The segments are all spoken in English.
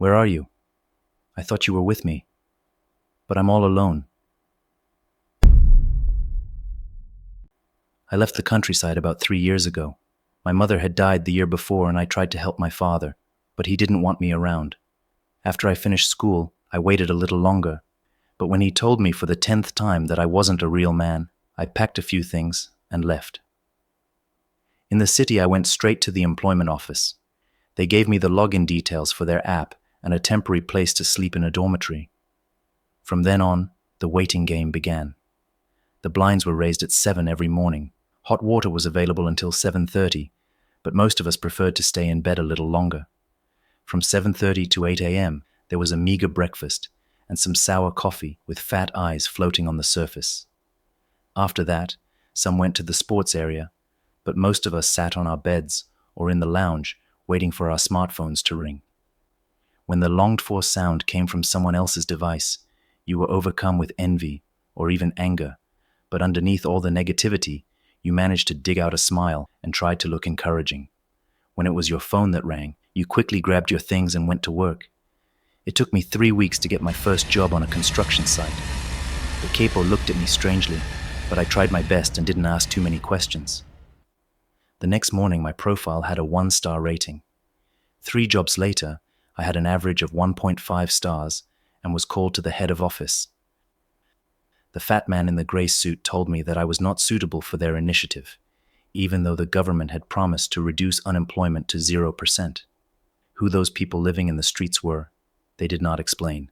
Where are you? I thought you were with me. But I'm all alone. I left the countryside about 3 years ago. My mother had died the year before and I tried to help my father, but he didn't want me around. After I finished school, I waited a little longer, but when he told me for the 10th time that I wasn't a real man, I packed a few things and left. In the city, I went straight to the employment office. They gave me the login details for their app and a temporary place to sleep in a dormitory. From then on, the waiting game began. The blinds were raised at 7 every morning. Hot water was available until 7:30, but most of us preferred to stay in bed a little longer. From 7:30 to 8 a.m., there was a meager breakfast and some sour coffee with fat eyes floating on the surface. After that, some went to the sports area, but most of us sat on our beds or in the lounge waiting for our smartphones to ring. When the longed-for sound came from someone else's device, you were overcome with envy or even anger, but underneath all the negativity, you managed to dig out a smile and tried to look encouraging. When it was your phone that rang, you quickly grabbed your things and went to work. It took me 3 weeks to get my first job on a construction site. The capo looked at me strangely, but I tried my best and didn't ask too many questions. The next morning, my profile had a 1-star rating. 3 jobs later, I had an average of 1.5 stars and was called to the head of office. The fat man in the grey suit told me that I was not suitable for their initiative, even though the government had promised to reduce unemployment to 0%. Who those people living in the streets were, they did not explain.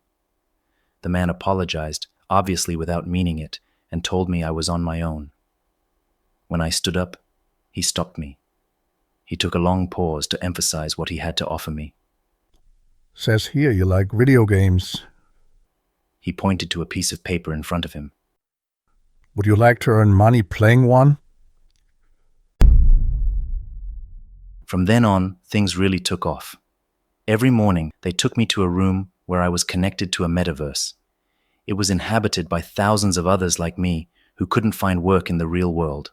The man apologized, obviously without meaning it, and told me I was on my own. When I stood up, he stopped me. He took a long pause to emphasize what he had to offer me. Says here you like video games. He pointed to a piece of paper in front of him. Would you like to earn money playing one? From then on, things really took off. Every morning, they took me to a room where I was connected to a metaverse. It was inhabited by thousands of others like me who couldn't find work in the real world.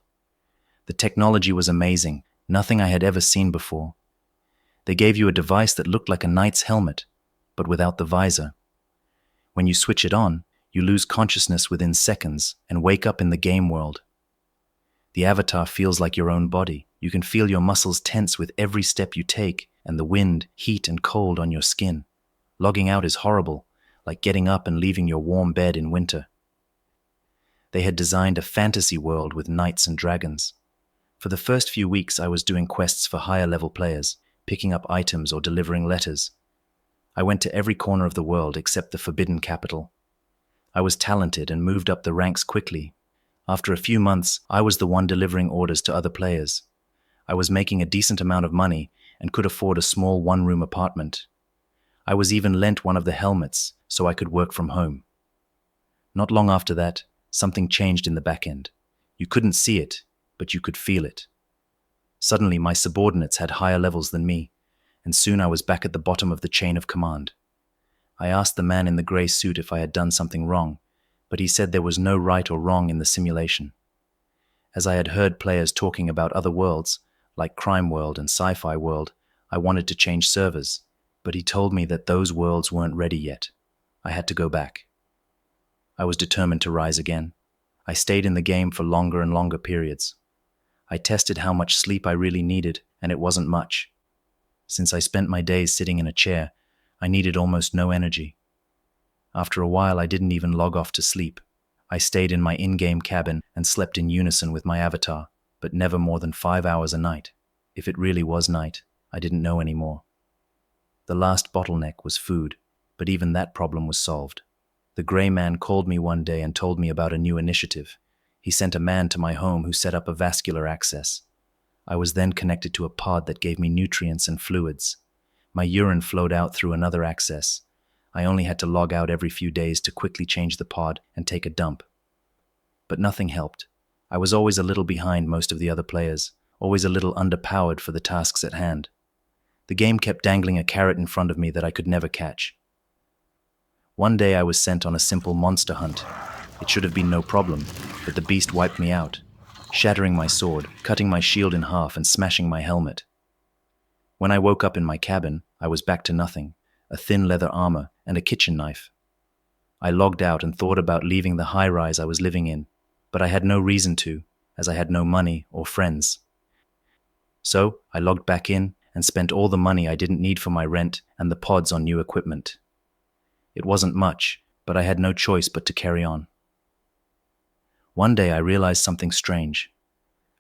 The technology was amazing, nothing I had ever seen before. They gave you a device that looked like a knight's helmet, but without the visor. When you switch it on, you lose consciousness within seconds and wake up in the game world. The avatar feels like your own body. You can feel your muscles tense with every step you take and the wind, heat, and cold on your skin. Logging out is horrible, like getting up and leaving your warm bed in winter. They had designed a fantasy world with knights and dragons. For the first few weeks, I was doing quests for higher-level players, picking up items or delivering letters. I went to every corner of the world except the Forbidden Capital. I was talented and moved up the ranks quickly. After a few months, I was the one delivering orders to other players. I was making a decent amount of money and could afford a small one-room apartment. I was even lent one of the helmets so I could work from home. Not long after that, something changed in the back end. You couldn't see it, but you could feel it. Suddenly, my subordinates had higher levels than me, and soon I was back at the bottom of the chain of command. I asked the man in the grey suit if I had done something wrong, but he said there was no right or wrong in the simulation. As I had heard players talking about other worlds, like Crime World and Sci-Fi World, I wanted to change servers, but he told me that those worlds weren't ready yet. I had to go back. I was determined to rise again. I stayed in the game for longer and longer periods. I tested how much sleep I really needed, and it wasn't much. Since I spent my days sitting in a chair, I needed almost no energy. After a while, I didn't even log off to sleep. I stayed in my in-game cabin and slept in unison with my avatar, but never more than 5 hours a night. If it really was night, I didn't know anymore. The last bottleneck was food, but even that problem was solved. The grey man called me one day and told me about a new initiative. He sent a man to my home who set up a vascular access. I was then connected to a pod that gave me nutrients and fluids. My urine flowed out through another access. I only had to log out every few days to quickly change the pod and take a dump. But nothing helped. I was always a little behind most of the other players, always a little underpowered for the tasks at hand. The game kept dangling a carrot in front of me that I could never catch. One day I was sent on a simple monster hunt. It should have been no problem, but the beast wiped me out, shattering my sword, cutting my shield in half, and smashing my helmet. When I woke up in my cabin, I was back to nothing. a thin leather armor, and a kitchen knife. I logged out and thought about leaving the high-rise I was living in, but I had no reason to, as I had no money or friends. So I logged back in and spent all the money I didn't need for my rent and the pods on new equipment. It wasn't much, but I had no choice but to carry on. One day I realized something strange.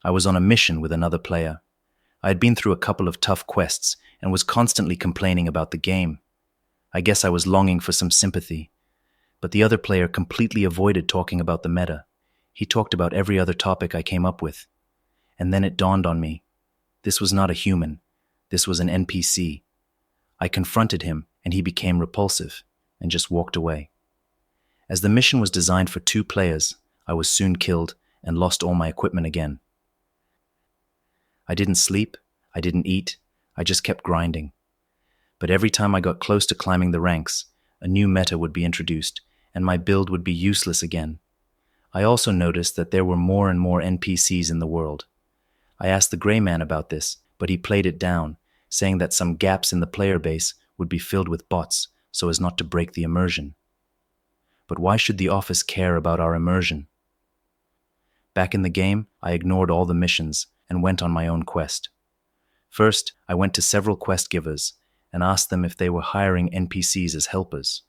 I was on a mission with another player. I had been through a couple of tough quests and was constantly complaining about the game. I guess I was longing for some sympathy. But the other player completely avoided talking about the meta. He talked about every other topic I came up with. And then it dawned on me. This was not a human. This was an NPC. I confronted him, and he became repulsive, and just walked away. As the mission was designed for 2 players, I was soon killed and lost all my equipment again. I didn't sleep, I didn't eat, I just kept grinding. But every time I got close to climbing the ranks, a new meta would be introduced, and my build would be useless again. I also noticed that there were more and more NPCs in the world. I asked the Grey Man about this, but he played it down, saying that some gaps in the player base would be filled with bots so as not to break the immersion. But why should the office care about our immersion? Back in the game, I ignored all the missions and went on my own quest. First, I went to several quest givers and asked them if they were hiring NPCs as helpers.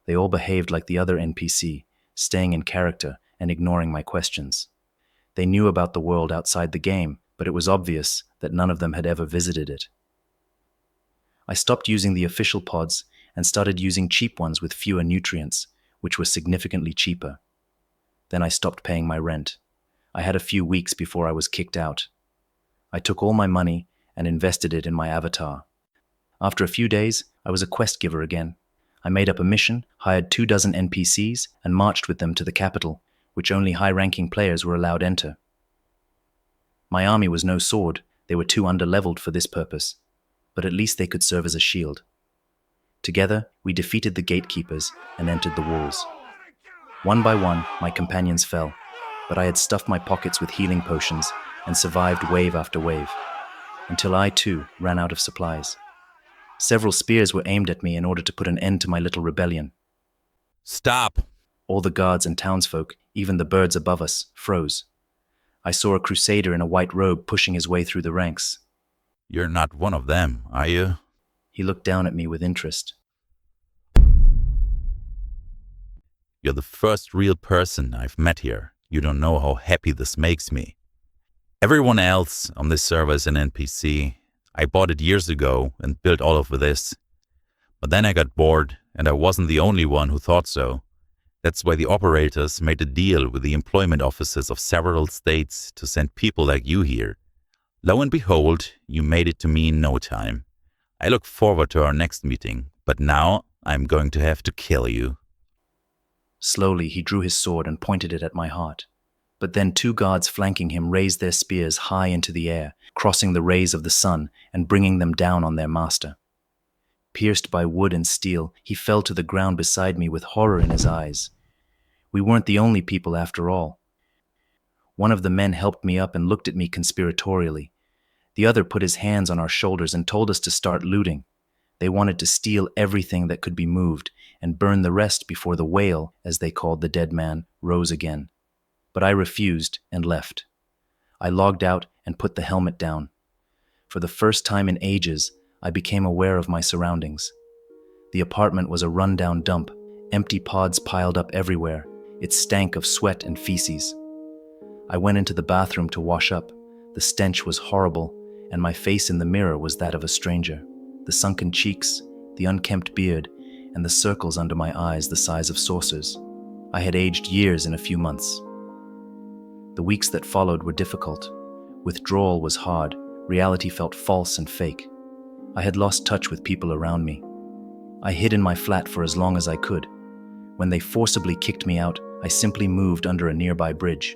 They all behaved like the other NPC, staying in character and ignoring my questions. They knew about the world outside the game, but it was obvious that none of them had ever visited it. I stopped using the official pods and started using cheap ones with fewer nutrients, which were significantly cheaper. Then I stopped paying my rent. I had a few weeks before I was kicked out. I took all my money and invested it in my avatar. After a few days, I was a quest giver again. I made up a mission, hired 24 NPCs, and marched with them to the capital, which only high-ranking players were allowed enter. My army was no sword, they were too underleveled for this purpose, but at least they could serve as a shield. Together, we defeated the gatekeepers and entered the walls. One by one, my companions fell, but I had stuffed my pockets with healing potions and survived wave after wave, until I too ran out of supplies. Several spears were aimed at me in order to put an end to my little rebellion. Stop! All the guards and townsfolk, even the birds above us, froze. I saw a crusader in a white robe pushing his way through the ranks. You're not one of them, are you? He looked down at me with interest. You're the first real person I've met here. You don't know how happy this makes me. Everyone else on this server is an NPC. I bought it years ago and built all of this. But then I got bored, and I wasn't the only one who thought so. That's why the operators made a deal with the employment offices of several states to send people like you here. Lo and behold, you made it to me in no time. I look forward to our next meeting, but now I'm going to have to kill you. Slowly, he drew his sword and pointed it at my heart. But then 2 guards flanking him raised their spears high into the air, crossing the rays of the sun and bringing them down on their master. Pierced by wood and steel, he fell to the ground beside me with horror in his eyes. We weren't the only people after all. One of the men helped me up and looked at me conspiratorially. The other put his hands on our shoulders and told us to start looting. They wanted to steal everything that could be moved and burn the rest before the whale, as they called the dead man, rose again. But I refused and left. I logged out and put the helmet down. For the first time in ages, I became aware of my surroundings. The apartment was a rundown dump, empty pods piled up everywhere. It stank of sweat and feces. I went into the bathroom to wash up. The stench was horrible, and my face in the mirror was that of a stranger. The sunken cheeks, the unkempt beard, and the circles under my eyes the size of saucers. I had aged years in a few months. The weeks that followed were difficult. Withdrawal was hard. Reality felt false and fake. I had lost touch with people around me. I hid in my flat for as long as I could. When they forcibly kicked me out, I simply moved under a nearby bridge.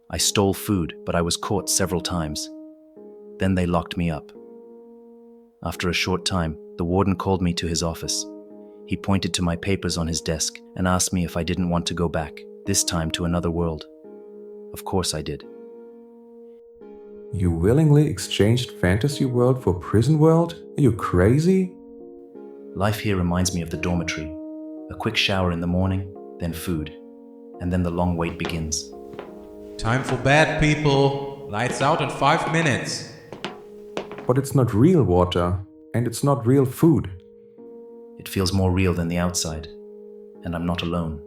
I stole food, but I was caught several times. Then they locked me up. After a short time, the warden called me to his office. He pointed to my papers on his desk and asked me if I didn't want to go back, this time to another world. Of course I did. You willingly exchanged fantasy world for prison world? Are you crazy? Life here reminds me of the dormitory. A quick shower in the morning, then food, and then the long wait begins. Time for bed, people. Lights out in 5 minutes. But it's not real water, and it's not real food. It feels more real than the outside, and I'm not alone.